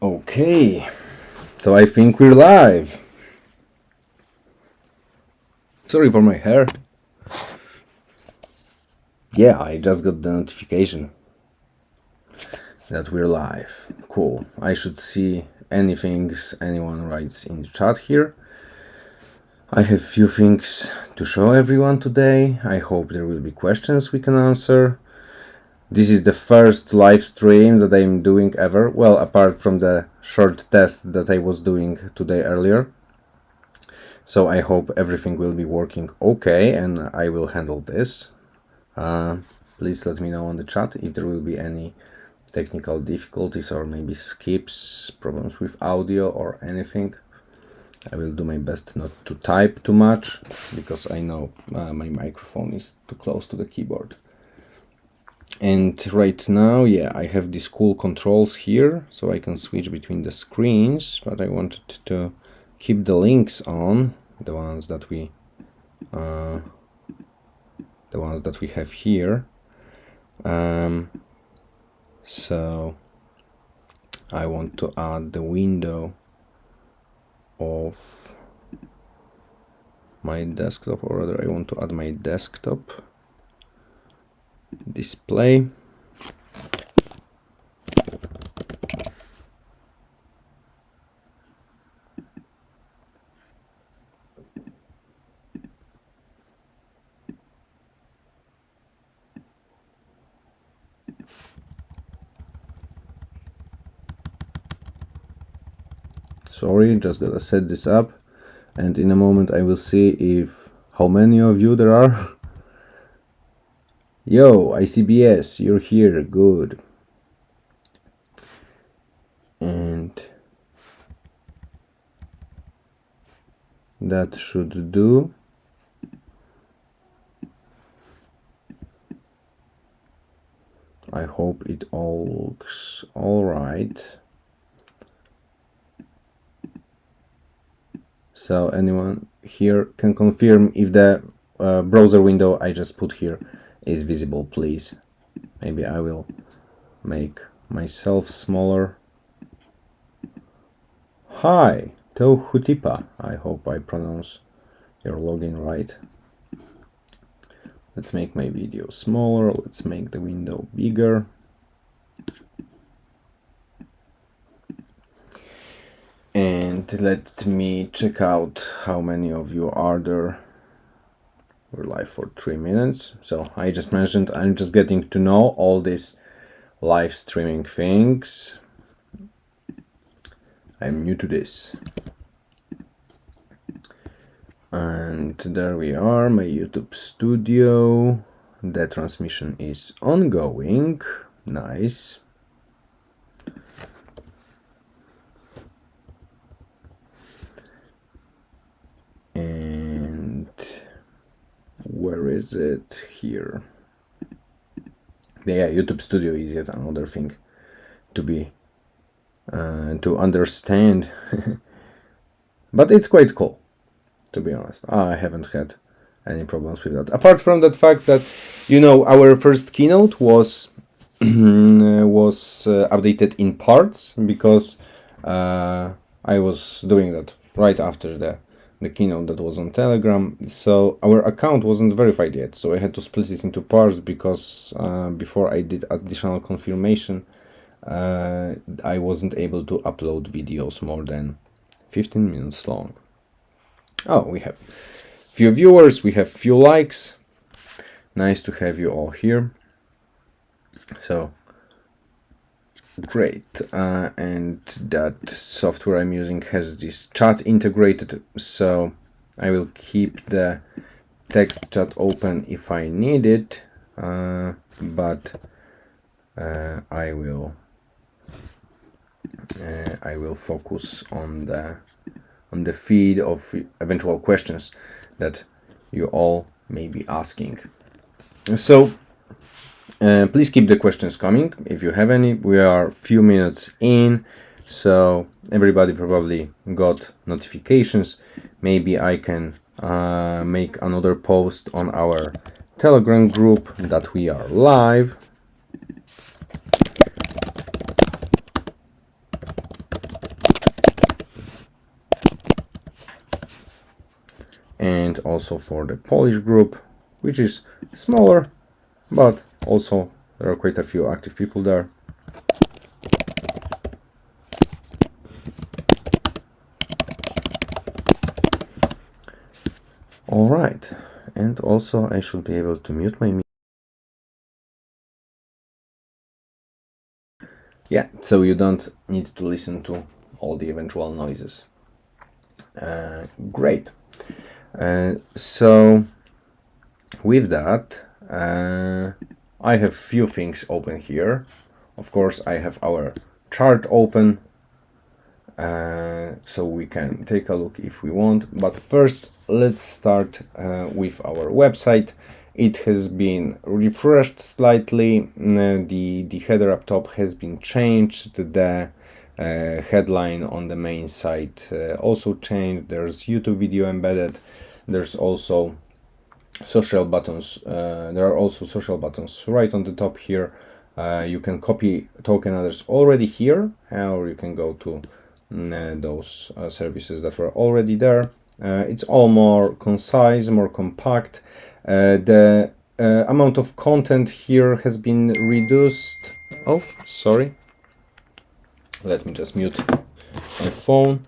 Okay, so I think we're live. Sorry for my hair. Yeah, I just got the notification that we're live. Cool. I should see anything anyone writes in the chat here. I have few things to show everyone today. I hope there will be questions we can answer. This is the first live stream that I'm doing ever. Well, apart from the short test that I was doing today earlier. So I hope everything will be working okay and I will handle this. Please let me know on the chat if there will be any technical difficulties or maybe skips, problems with audio or anything. I will do my best not to type too much because I know my microphone is too close to the keyboard. And right now, yeah, I have these cool controls here, so I can switch between the screens, but I wanted to keep the links on, the ones that we have here. So I want to add the window of my desktop, or rather I want to add my desktop display. Sorry, just gotta set this up, and in a moment I will see if how many of you there are. Yo, ICBS, you're here, good. And that should do. I hope it all looks all right. So anyone here can confirm if the browser window I just put here is visible, please. Maybe I will make myself smaller. Hi, Tohutipa. I hope I pronounce your login right. Let's make my video smaller. Let's make the window bigger. And let me check out how many of you are there. We're live for 3 minutes. So I just mentioned I'm just getting to know all these live streaming things. I'm new to this. And there we are, my YouTube studio. The transmission is ongoing. Nice. And where is it? Here. Yeah, YouTube studio is yet another thing to be to understand. But it's quite cool, to be honest. I haven't had any problems with that, apart from that fact that, you know, our first keynote was updated in parts because I was doing that right after the keynote that was on Telegram, so our account wasn't verified yet, so I had to split it into parts because before I did additional confirmation, I wasn't able to upload videos more than 15 minutes long. Oh, we have few viewers, we have few likes. Nice to have you all here. So great. And that software I'm using has this chat integrated, so I will keep the text chat open if I need it, but I will focus on the feed of eventual questions that you all may be asking. So please keep the questions coming if you have any. We are a few minutes in, so everybody probably got notifications maybe I can make another post on our Telegram group that we are live. And also for the Polish group, which is smaller, but also there are quite a few active people there. All right, and also I should be able to mute my yeah, so you don't need to listen to all the eventual noises. Great. So with that, I have few things open here. Of course, I have our chart open, so we can take a look if we want. But first, let's start with our website. It has been refreshed slightly. The header up top has been changed. The headline on the main site also changed. There's YouTube video embedded. There's also social buttons. There are also social buttons right on the top here. You can copy token address already here, or you can go to those services that were already there. It's all more concise, more compact. The amount of content here has been reduced. Oh, sorry. Let me just mute my phone.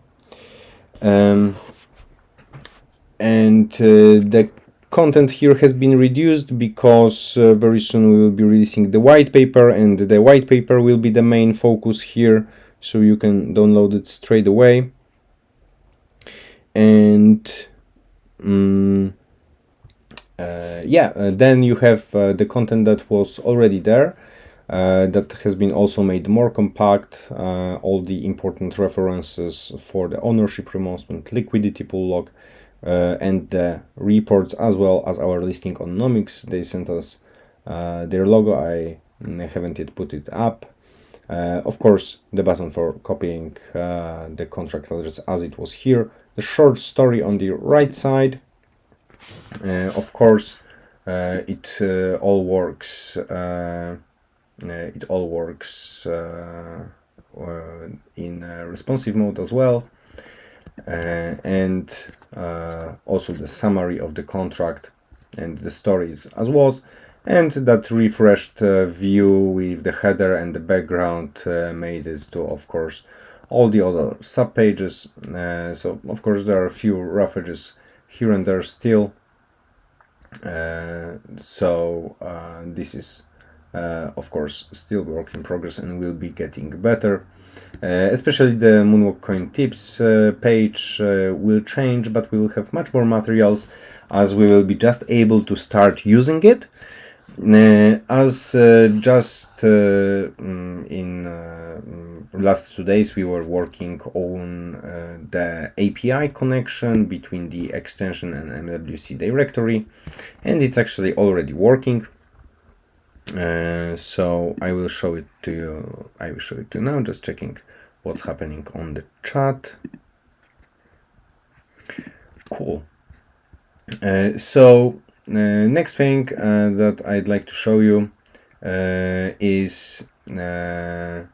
And the content here has been reduced because very soon we will be releasing the white paper, and the white paper will be the main focus here, so you can download it straight away. And then you have the content that was already there, that has been also made more compact. All the important references for the ownership renouncement, liquidity pool log, and the reports, as well as our listing on Nomics. They sent us their logo. I haven't yet put it up. Of course, the button for copying the contract address as it was here. The short story on the right side. Of course, it all works. It all works in responsive mode as well. And also the summary of the contract and the stories as was, and that refreshed view with the header and the background made it to, of course, all the other sub pages. So of course there are a few rough edges here and there still, so this is of course still work in progress and will be getting better. Especially the MoonWalkCoin tips page will change, but we will have much more materials as we will be just able to start using it. As just in last 2 days we were working on the API connection between the extension and MWC directory, and it's actually already working. So I will show it to you. I will show it to you now, just checking what's happening on the chat. Cool. So next thing that I'd like to show you is the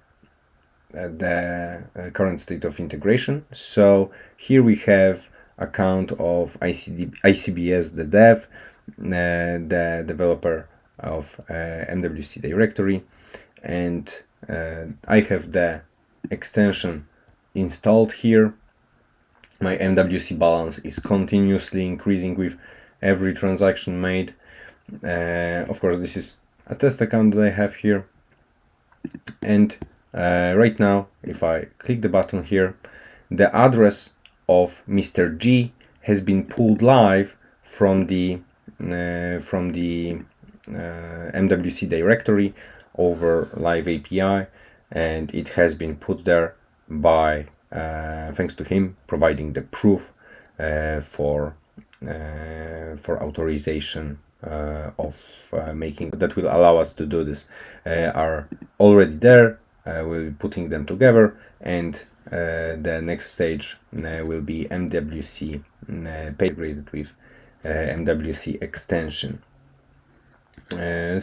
current state of integration. So here we have account of ICBS, the dev, the developer of MWC directory, and I have the extension installed here. My MWC balance is continuously increasing with every transaction made. Of course, this is a test account that I have here, and right now if I click the button here, the address of Mr. G has been pulled live from the MWC directory over live API, and it has been put there by thanks to him providing the proof for authorization of making that will allow us to do this are already there. We'll be putting them together, and the next stage will be MWC page created with MWC extension. Then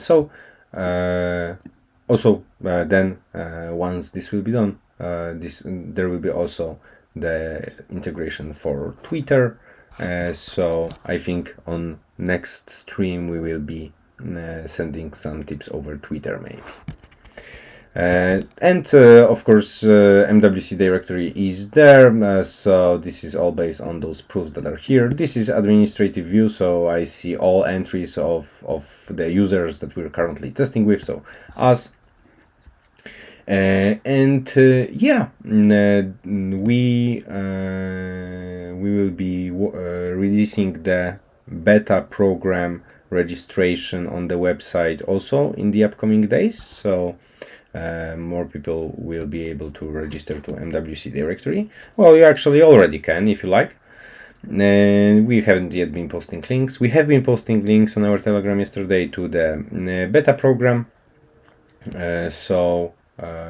once this will be done, there will be also the integration for Twitter. So I think on next stream we will be sending some tips over Twitter maybe. Of course, MWC directory is there, so this is all based on those proofs that are here. This is administrative view, so I see all entries of the users that we're currently testing with, so us. We will be releasing the beta program registration on the website also in the upcoming days, so more people will be able to register to MWC directory. Well, you actually already can if you like. We haven't yet been posting links. We have been posting links on our Telegram yesterday to the beta program, so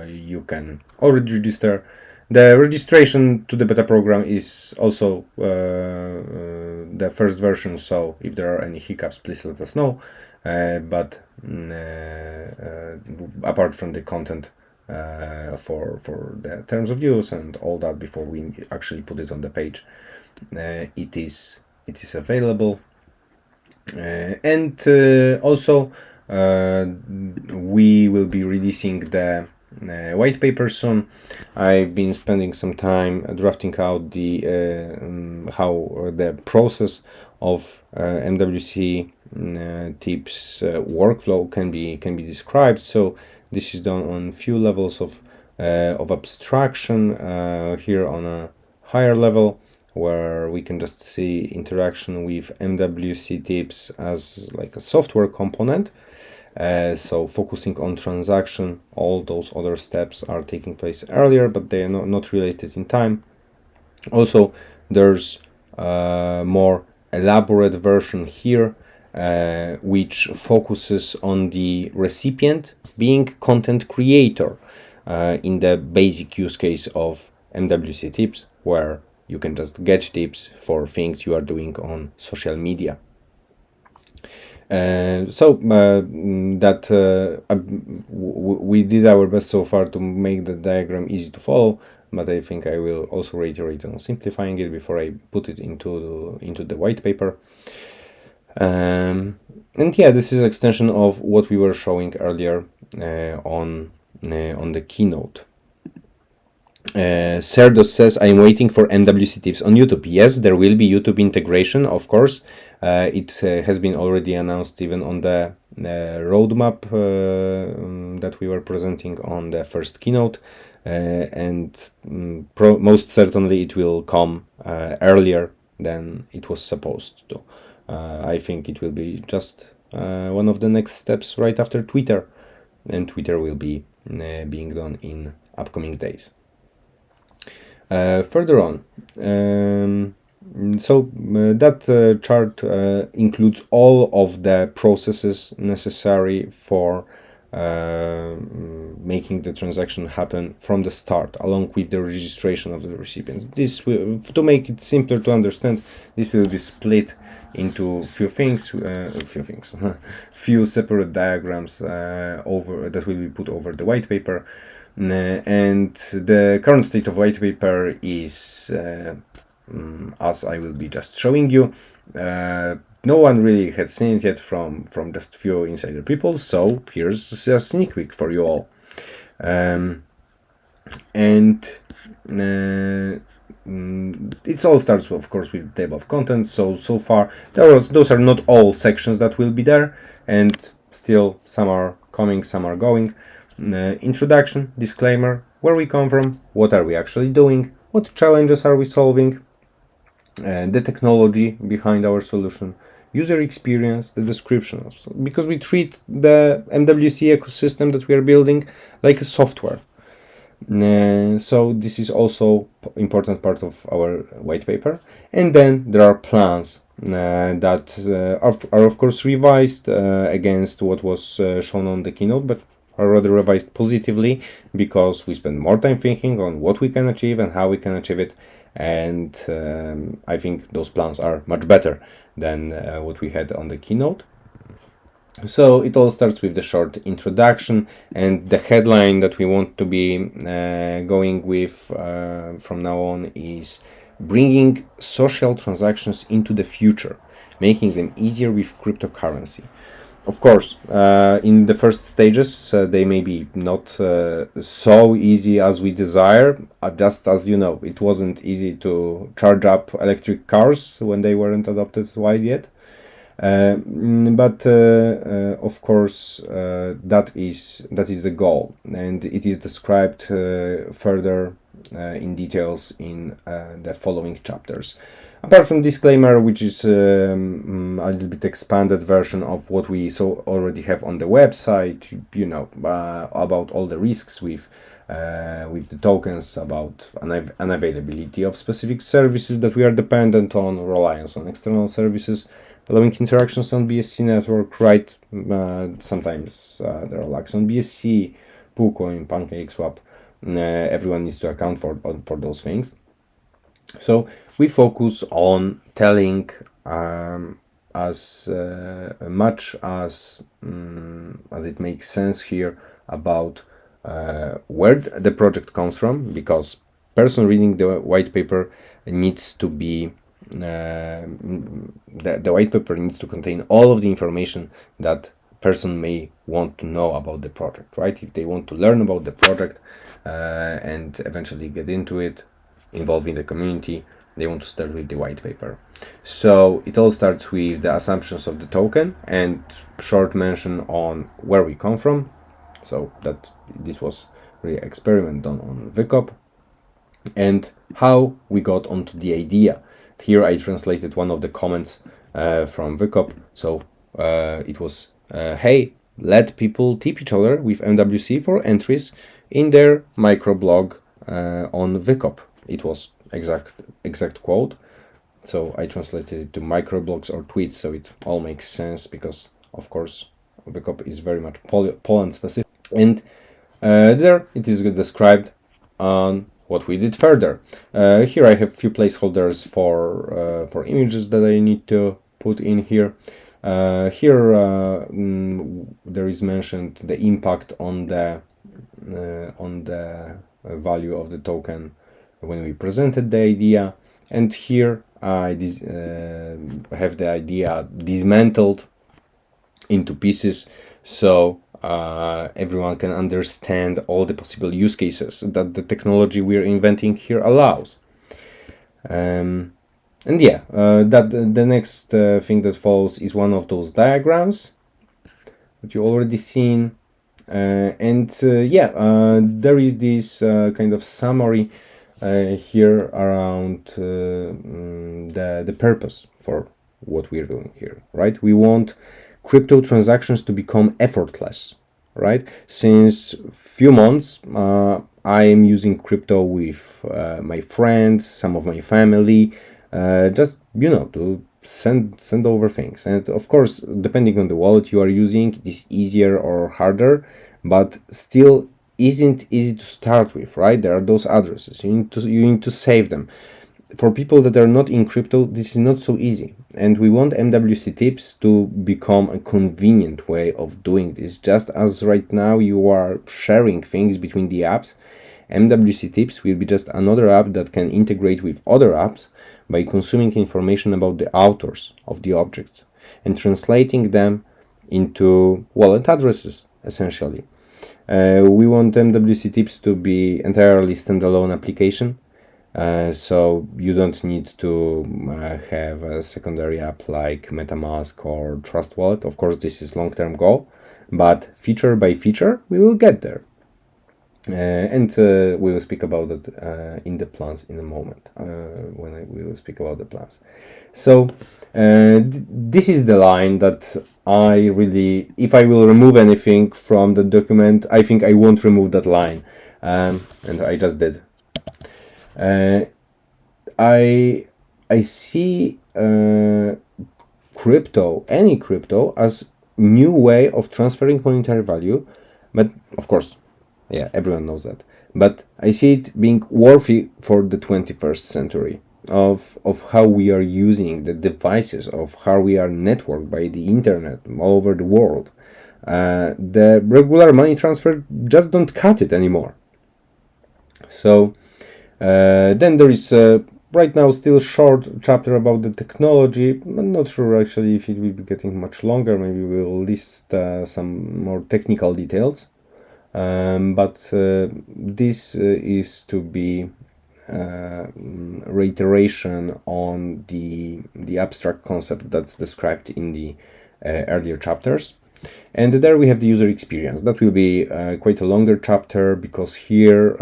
you can already register. The registration to the beta program is also the first version, so if there are any hiccups, please let us know. But apart from the content for the terms of use and all that before we actually put it on the page, it is available. Also we will be releasing the white paper soon. I've been spending some time drafting out the how the process of MWC tips workflow can be described. So this is done on few levels of abstraction. Here on a higher level, where we can just see interaction with MWCTips as like a software component. So focusing on transaction, all those other steps are taking place earlier, but they are not related in time. Also, there's a more elaborate version here, which focuses on the recipient being content creator in the basic use case of MWCTips, where you can just get tips for things you are doing on social media. We did our best so far to make the diagram easy to follow, but I think I will also reiterate on simplifying it before I put it into the white paper. This is an extension of what we were showing earlier on the keynote. Serdos says, I'm waiting for MWCTips on YouTube. Yes, there will be YouTube integration, of course. It has been already announced even on the roadmap that we were presenting on the first keynote. Most certainly it will come earlier than it was supposed to. I think it will be just one of the next steps right after Twitter, and Twitter will be being done in upcoming days. Further on, that chart includes all of the processes necessary for making the transaction happen from the start, along with the registration of the recipient. This will, to make it simpler to understand, this will be split into few separate diagrams that will be put over the white paper. And the current state of white paper is as I will be just showing you. No one really has seen it yet from just few insider people, so here's a sneak peek for you all. It all starts, of course, with the table of contents. So far, those are not all sections that will be there, and still some are coming, some are going. Introduction, disclaimer, where we come from, what are we actually doing, what challenges are we solving, the technology behind our solution, user experience, the description, because we treat the MWC ecosystem that we are building like a software. So this is also important part of our white paper. And then there are plans that are of course revised against what was shown on the keynote, but are rather revised positively, because we spend more time thinking on what we can achieve and how we can achieve it. and I think those plans are much better than what we had on the keynote. So it all starts with the short introduction, and the headline that we want to be going with from now on is bringing social transactions into the future, making them easier with cryptocurrency. Of course, in the first stages, they may be not so easy as we desire. Just as you know, it wasn't easy to charge up electric cars when they weren't adopted wide yet. But of course, that is the goal, and it is described further in details in the following chapters. Apart from disclaimer, which is a little bit expanded version of what we already have on the website, you know, about all the risks with the tokens, about unavailability of specific services that we are dependent on, reliance on external services, allowing interactions on BSC network, right? Sometimes there are lags on BSC, PooCoin, PancakeSwap. Everyone needs to account for those things. So we focus on telling as much as it makes sense here about where the project comes from, because person reading the white paper needs to be the white paper needs to contain all of the information that person may want to know about the project, right? If they want to learn about the project and eventually get into it, involved in the community, they want to start with the white paper. So it all starts with the assumptions of the token and short mention on where we come from. So that this was really experiment done on Vicop, and how we got onto the idea. Here I translated one of the comments from Vicop. So it was, hey, let people tip each other with MWC for entries in their microblog on Vicop. It was exact quote. So I translated it to microblogs or tweets, so it all makes sense, because of course Vicop is very much Poland specific. And there it is described on what we did further. Here I have few placeholders for images that I need to put in here. Here there is mentioned the impact on the value of the token when we presented the idea, and here I have the idea dismantled into pieces, so everyone can understand all the possible use cases that the technology we're inventing here allows. And yeah, that the next thing that follows is one of those diagrams that you already seen, and yeah, there is this kind of summary here around the purpose for what we're doing here, right? We want crypto transactions to become effortless, right? Since few months, I am using crypto with my friends, some of my family, just, you know, to send over things. And of course, depending on the wallet you are using, it is easier or harder, but still isn't easy to start with, right? There are those addresses, you need to save them. For people that are not in crypto, this is not so easy, and we want MWCTips to become a convenient way of doing this. Just as right now you are sharing things between the apps, MWCTips will be just another app that can integrate with other apps by consuming information about the authors of the objects and translating them into wallet addresses, essentially. We want MWCTips to be entirely standalone application. So you don't need to have a secondary app like MetaMask or Trust Wallet. Of course, this is long-term goal, but feature by feature, we will get there. And we will speak about it in the plans in a moment, when we will speak about the plans. So this is the line that I really, if I will remove anything from the document, I think I won't remove that line, and I just did. I see crypto, any crypto, as new way of transferring monetary value, but of course, yeah, everyone knows that. but I see it being worthy for the 21st century of how we are using the devices, of how we are networked by the internet all over the world. The regular money transfer just don't cut it anymore. So then there is right now still short chapter about the technology. I'm not sure actually if it will be getting much longer. Maybe we'll list some more technical details. But this is to be reiteration on the abstract concept that's described in the earlier chapters. And there we have the user experience. That will be quite a longer chapter, because here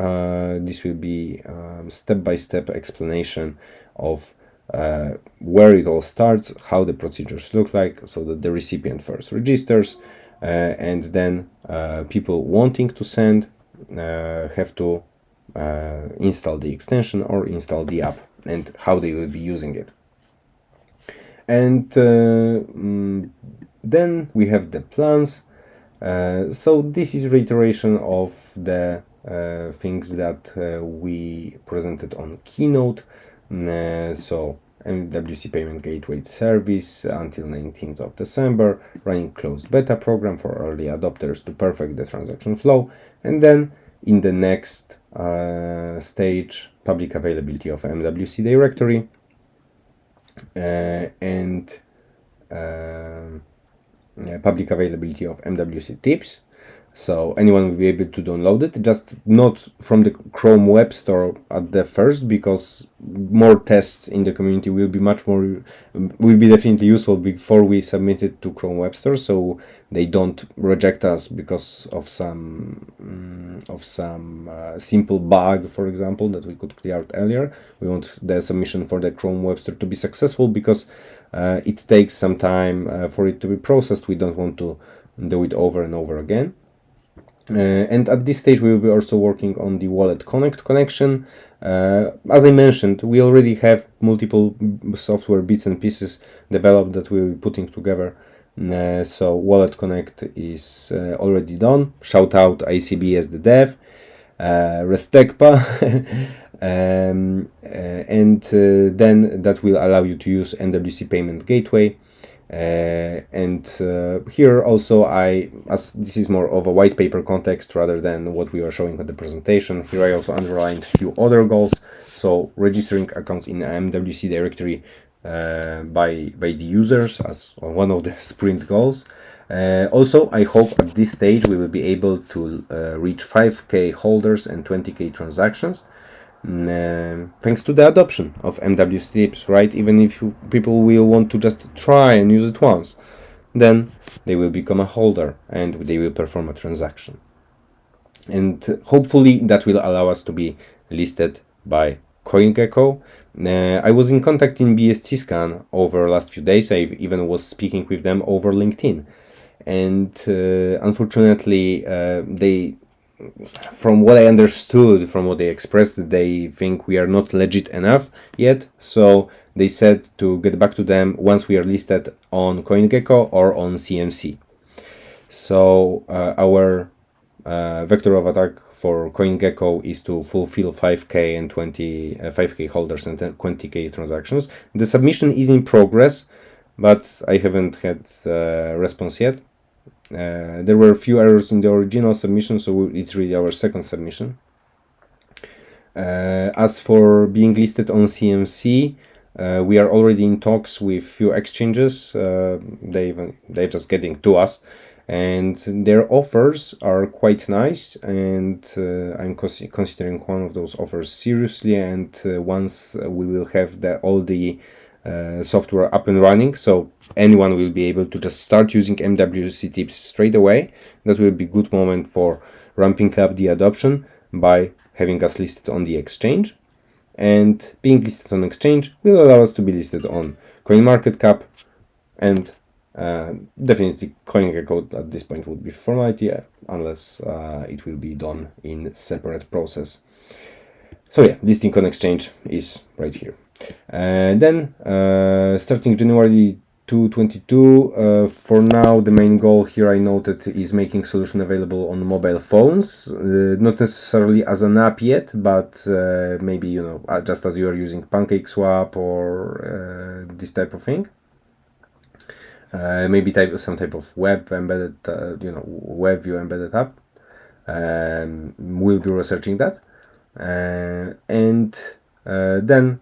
this will be step-by-step explanation of where it all starts, how the procedures look like, so that the recipient first registers, and then people wanting to send have to install the extension or install the app, and how they will be using it. And then we have the plans. So this is reiteration of the things that we presented on Keynote. So MWC Payment Gateway Service until 19th of December, running closed beta program for early adopters to perfect the transaction flow, and then in the next stage, public availability of MWC directory, and public availability of MWCTips. So anyone will be able to download it, just not from the Chrome Web Store at the first, because more tests in the community will be definitely useful before we submit it to Chrome Web Store, so they don't reject us because of some simple bug, for example, that we could clear out earlier. We want the submission for the Chrome Web Store to be successful, because it takes some time for it to be processed. We don't want to do it over and over again. And at this stage, we will be also working on the Wallet Connect connection. As I mentioned, we already have multiple software bits and pieces developed that we'll be putting together. So Wallet Connect is already done. Shout out ICB as the dev, Restekpa, and then that will allow you to use MWC Payment Gateway. And here also, as this is more of a white paper context rather than what we were showing on the presentation, here I also underlined a few other goals. So registering accounts in MWC directory by the users as one of the sprint goals. Also, I hope at this stage we will be able to reach 5K holders and 20K transactions. Thanks to the adoption of MWCTips, right? Even if people will want to just try and use it once, then they will become a holder and they will perform a transaction. And hopefully that will allow us to be listed by CoinGecko. I was in contact in BSC Scan over the last few days. I even was speaking with them over LinkedIn. And unfortunately, from what I understood, from what they expressed, they think we are not legit enough yet. So they said to get back to them once we are listed on CoinGecko or on CMC. So our vector of attack for CoinGecko is to fulfill 5K and 5K holders and 20K transactions. The submission is in progress, but I haven't had response yet. There were a few errors in the original submission, so it's really our second submission. As for being listed on CMC, we are already in talks with few exchanges. They're just getting to us, and their offers are quite nice, and I'm considering one of those offers seriously. And once we will have all the software up and running, so anyone will be able to just start using MWCTips straight away, that will be a good moment for ramping up the adoption by having us listed on the exchange. And being listed on exchange will allow us to be listed on CoinMarketCap, and definitely CoinGecko at this point would be formality, unless it will be done in separate process. So yeah, listing on exchange is right here. Then starting January 222. For now, the main goal here I noted is making solution available on mobile phones, not necessarily as an app yet, but maybe, you know, just as you are using PancakeSwap or this type of thing. Maybe some type of web embedded, you know, web view embedded app. We'll be researching that. And then,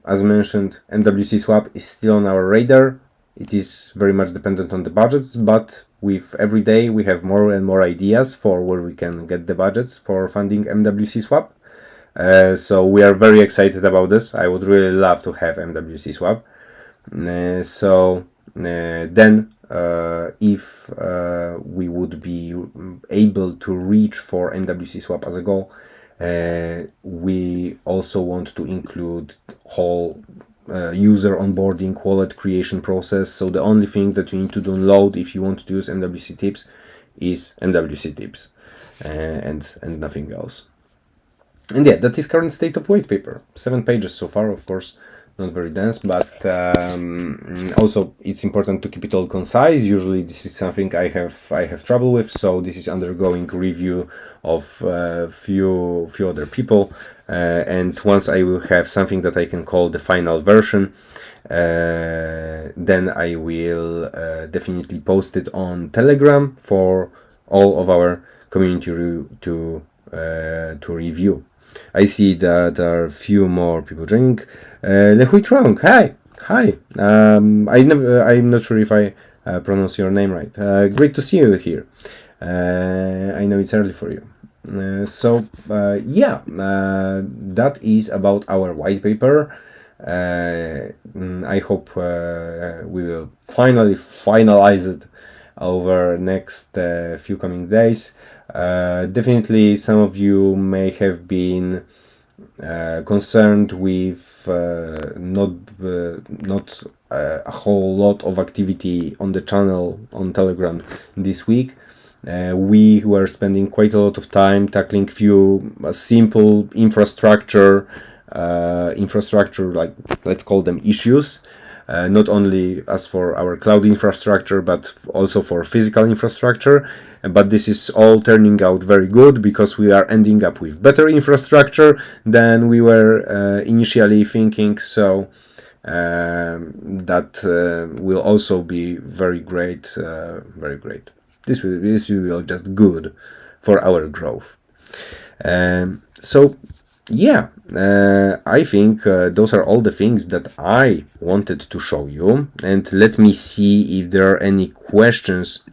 as mentioned, MWC swap is still on our radar. It is very much dependent on the budgets, but with every day we have more and more ideas for where we can get the budgets for funding MWC swap. So we are very excited about this. I would really love to have MWC swap. Then if we would be able to reach for MWC swap as a goal, we also want to include whole user onboarding, wallet creation process. So the only thing that you need to download if you want to use MWCTips is MWCTips, and nothing else. And yeah, that is current state of white paper. 7 pages so far, of course, not very dense, but also it's important to keep it all concise. Usually this is something I have trouble with, so this is undergoing review of few other people, and once I will have something that I can call the final version, then I will definitely post it on Telegram for all of our community to review. I see that there are a few more people joining. Lehui Trong, hi. I'm not sure if I pronounce your name right. Great to see you here. I know it's early for you. That is about our white paper. I hope we will finally finalize it over next few coming days. Definitely some of you may have been concerned with not a whole lot of activity on the channel on Telegram this week. We were spending quite a lot of time tackling few simple infrastructure, like, let's call them issues. Not only as for our cloud infrastructure, but also for physical infrastructure. But this is all turning out very good because we are ending up with better infrastructure than we were initially thinking. So that will also be very great. Very great. This will be just good for our growth. I think those are all the things that I wanted to show you. And let me see if there are any questions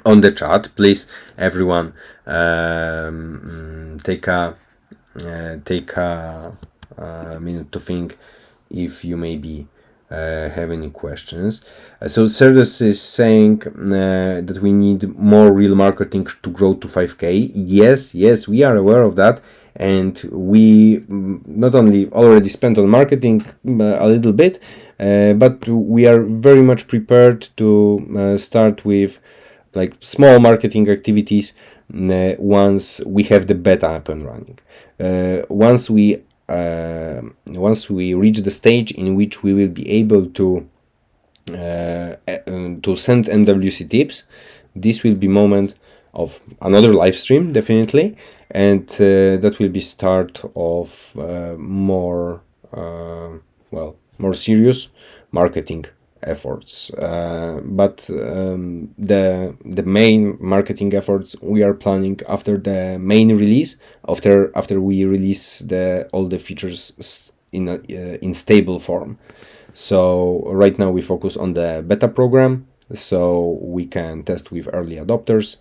on the chat. Please, everyone, take a minute to think if you maybe have any questions. So Cerdas is saying that we need more real marketing to grow to 5K. Yes, we are aware of that. And we not only already spent on marketing a little bit, but we are very much prepared to start with like small marketing activities once we have the beta up and running. Once we reach the stage in which we will be able to send MWC tips, this will be moment of another live stream, definitely, and that will be start of more serious marketing efforts. But the main marketing efforts we are planning after the main release, after we release all the features in stable form. So right now we focus on the beta program, so we can test with early adopters,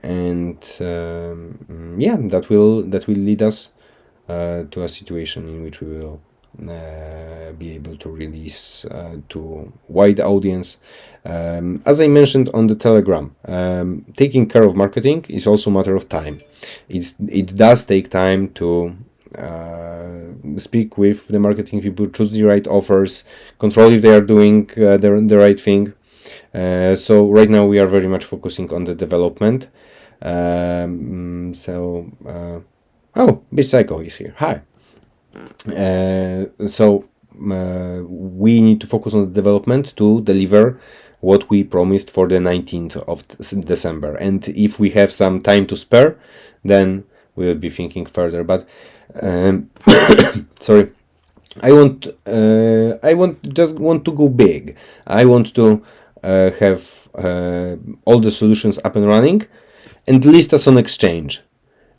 and that will lead us to a situation in which we will be able to release to wide audience. As I mentioned on the Telegram, taking care of marketing is also a matter of time. It does take time to speak with the marketing people, choose the right offers, control if they are doing the right thing. So right now we are very much focusing on the development. Bicycle is here. Hi. So we need to focus on the development to deliver what we promised for the 19th of December. And if we have some time to spare, then we will be thinking further. But sorry, I just want to go big. I want to have all the solutions up and running and list us on exchange,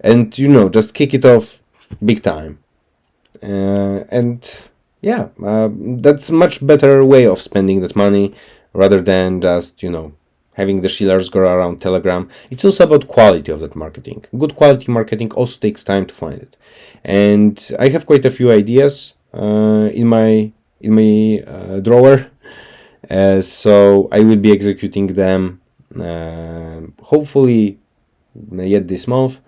and just kick it off big time. And yeah, that's a much better way of spending that money rather than just having the shillers go around Telegram. It's also about quality of that marketing. Good quality marketing also takes time to find it, and I have quite a few ideas in my drawer, so I will be executing them hopefully yet this month,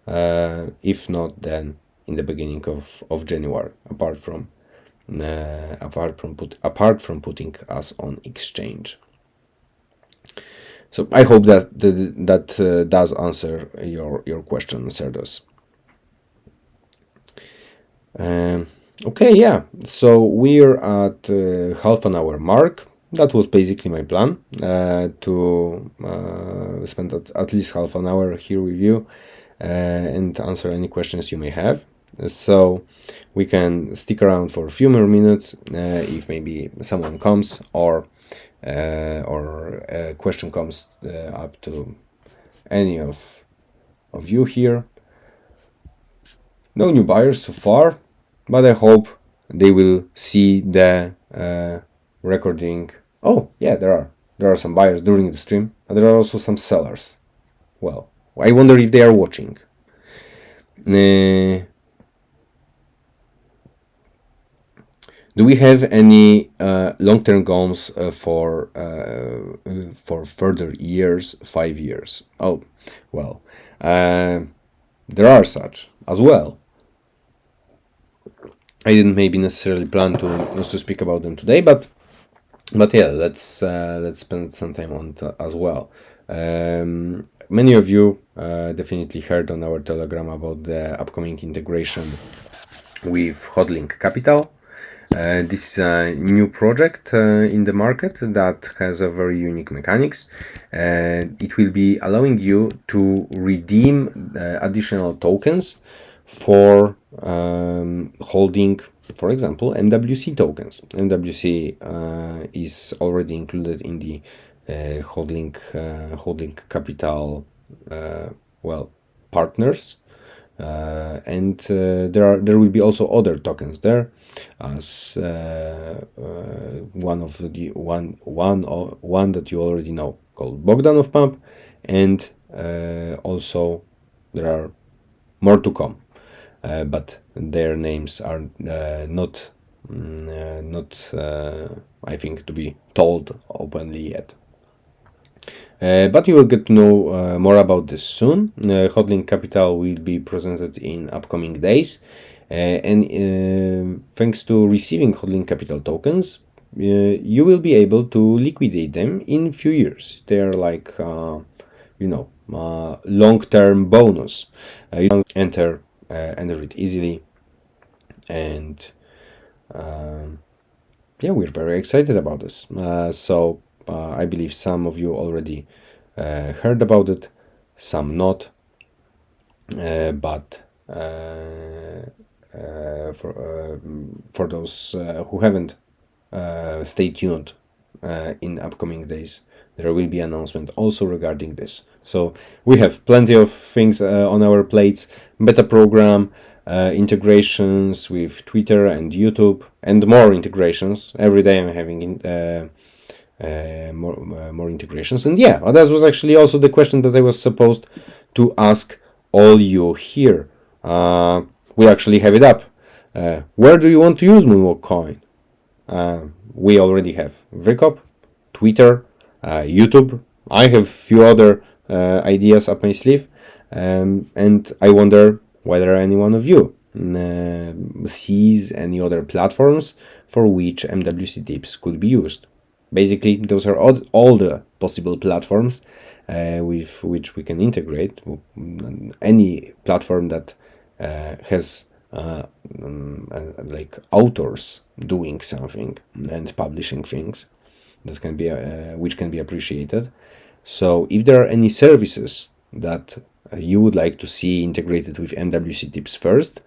if not then in the beginning of January, apart from putting us on exchange. So I hope that does answer your question, Serdos. Okay, yeah, so we're at half an hour mark. That was basically my plan, to spend at least half an hour here with you and answer any questions you may have. So we can stick around for a few more minutes if maybe someone comes or a question comes up to any of you here. No new buyers so far, but I hope they will see the recording. Oh yeah, there are some buyers during the stream, but there are also some sellers. Well, I wonder if they are watching. Do we have any long-term goals for further years, 5 years? Oh, well, there are such as well. I didn't maybe necessarily plan to speak about them today, but yeah, let's spend some time on it as well. Many of you definitely heard on our Telegram about the upcoming integration with Hodling Capital. This is a new project in the market that has a very unique mechanics. It will be allowing you to redeem additional tokens for holding, for example, MWC tokens. MWC is already included in the Hodling Capital partners. And there will be also other tokens there, as one that you already know called Bogdanov Pump, and also there are more to come, but their names are not I think to be told openly yet. But you will get to know more about this soon. Hodling Capital will be presented in upcoming days, and thanks to receiving Hodling Capital tokens, you will be able to liquidate them in few years. They are like long-term bonus. You can enter it easily, and yeah, we're very excited about this. So I believe some of you already heard about it, some not, but for those who haven't, stay tuned. In upcoming days there will be announcement also regarding this. So we have plenty of things on our plates: beta program, integrations with Twitter and YouTube, and more integrations. Every day I'm having more integrations. And yeah, that was actually also the question that I was supposed to ask all you here. We actually have it up. Where do you want to use MoonWalkCoin? We already have Vricop, Twitter, YouTube. I have few other ideas up my sleeve, and I wonder whether any one of you sees any other platforms for which MWCTips could be used. Basically, those are all the possible platforms with which we can integrate. Any platform that has like authors doing something and publishing things that can be which can be appreciated. So if there are any services that you would like to see integrated with MWCTips first,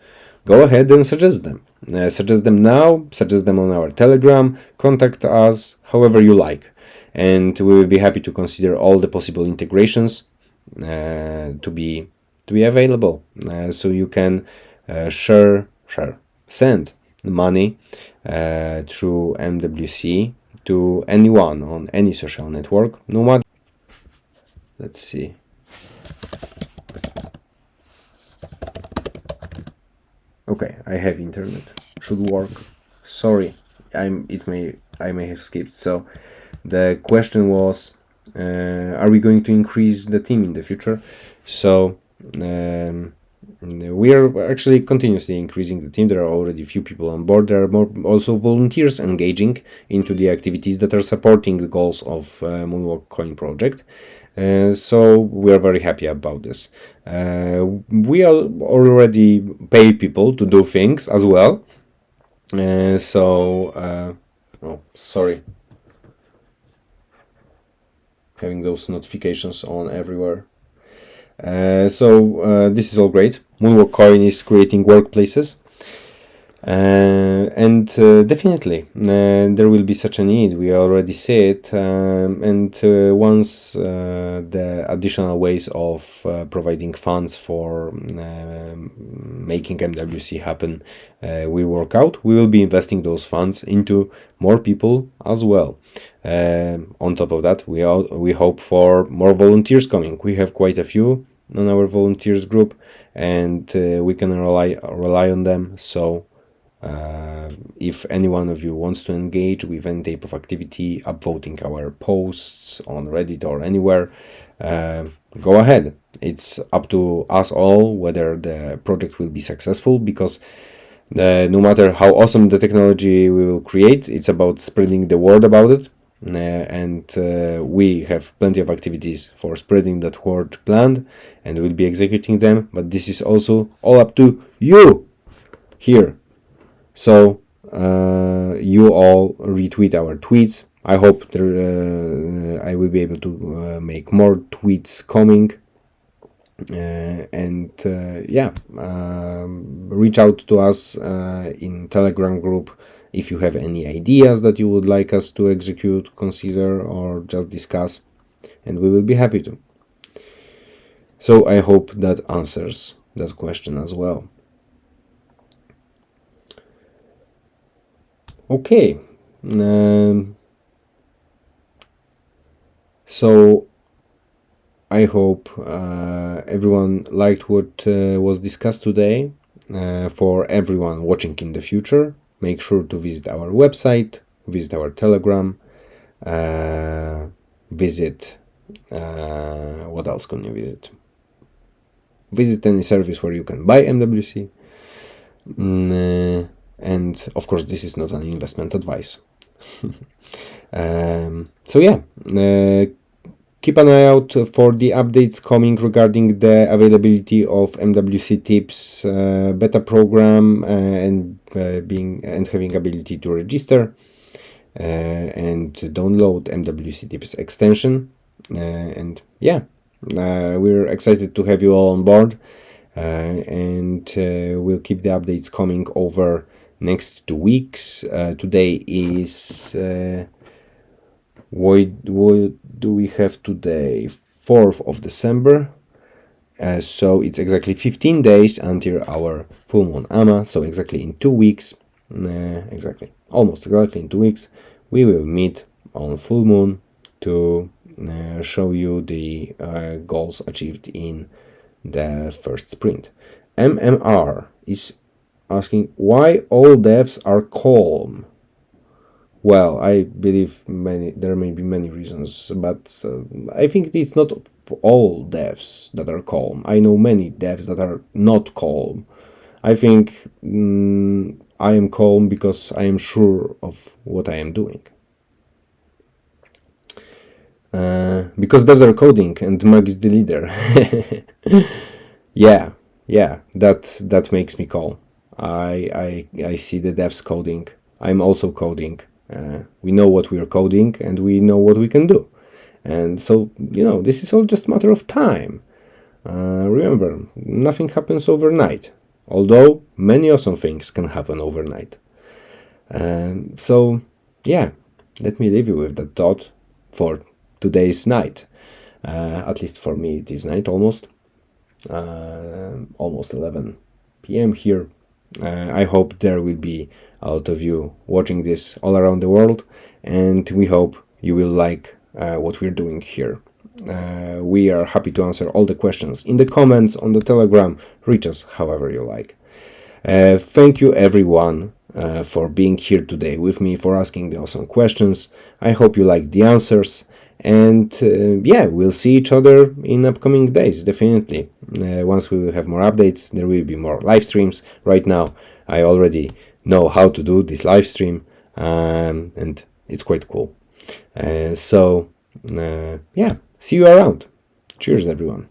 go ahead and suggest them. Suggest them now, suggest them on our Telegram, contact us however you like, and we will be happy to consider all the possible integrations to be available, so you can send money through MWC to anyone on any social network, no matter. Let's see. Okay, I have internet. Should work. Sorry, I may have skipped. So the question was, are we going to increase the team in the future? So we are actually continuously increasing the team. There are already a few people on board. There are also volunteers engaging into the activities that are supporting the goals of MoonWalkCoin project. So we are very happy about this. We already pay people to do things as well. Oh, sorry. Having those notifications on everywhere. This is all great. MoonWalkCoin is creating workplaces, and definitely there will be such a need. We already see it, and once the additional ways of providing funds for making MWC happen will work out, we will be investing those funds into more people as well. On top of that, we hope for more volunteers coming. We have quite a few on our volunteers group, and we can rely on them. So if any one of you wants to engage with any type of activity, upvoting our posts on Reddit or anywhere, go ahead. It's up to us all whether the project will be successful, because no matter how awesome the technology we will create, it's about spreading the word about it. And we have plenty of activities for spreading that word planned, and we'll be executing them, but this is also all up to you here. So you all retweet our tweets. I hope I will be able to make more tweets coming, reach out to us in Telegram group if you have any ideas that you would like us to execute, consider, or just discuss, and we will be happy to. So I hope that answers that question as well. Okay, so I hope everyone liked what was discussed today. For everyone watching in the future, make sure to visit our website, visit our Telegram, visit, what else can you visit? Visit any service where you can buy MWC. And of course, this is not an investment advice. Keep an eye out for the updates coming regarding the availability of MWCTips beta program and having ability to register and download MWCTips extension. We're excited to have you all on board, and we'll keep the updates coming over next 2 weeks. Today is what do we have today? 4th of December. So it's exactly 15 days until our full moon AMA. So exactly in 2 weeks, almost exactly in 2 weeks, we will meet on full moon to show you the goals achieved in the first sprint. MMR is asking why all devs are calm. Well, I believe there may be many reasons, but I think it's not all devs that are calm. I know many devs that are not calm. I think I am calm because I am sure of what I am doing. Because devs are coding and Mag is the leader. Yeah, that makes me calm. I see the devs coding. I'm also coding. We know what we are coding, and we know what we can do. And so, this is all just a matter of time. Remember, nothing happens overnight, although many awesome things can happen overnight. So, yeah, let me leave you with that thought for today's night. At least for me, it is night almost. Almost 11 p.m. here. I hope there will be a lot of you watching this all around the world, and we hope you will like what we're doing here. We are happy to answer all the questions in the comments on the Telegram. Reach us however you like. Thank you everyone for being here today with me, for asking the awesome questions. I hope you liked the answers, and yeah, we'll see each other in upcoming days, definitely. Once we will have more updates, there will be more live streams. Right now I already know how to do this live stream, and it's quite cool. So yeah, see you around. Cheers everyone.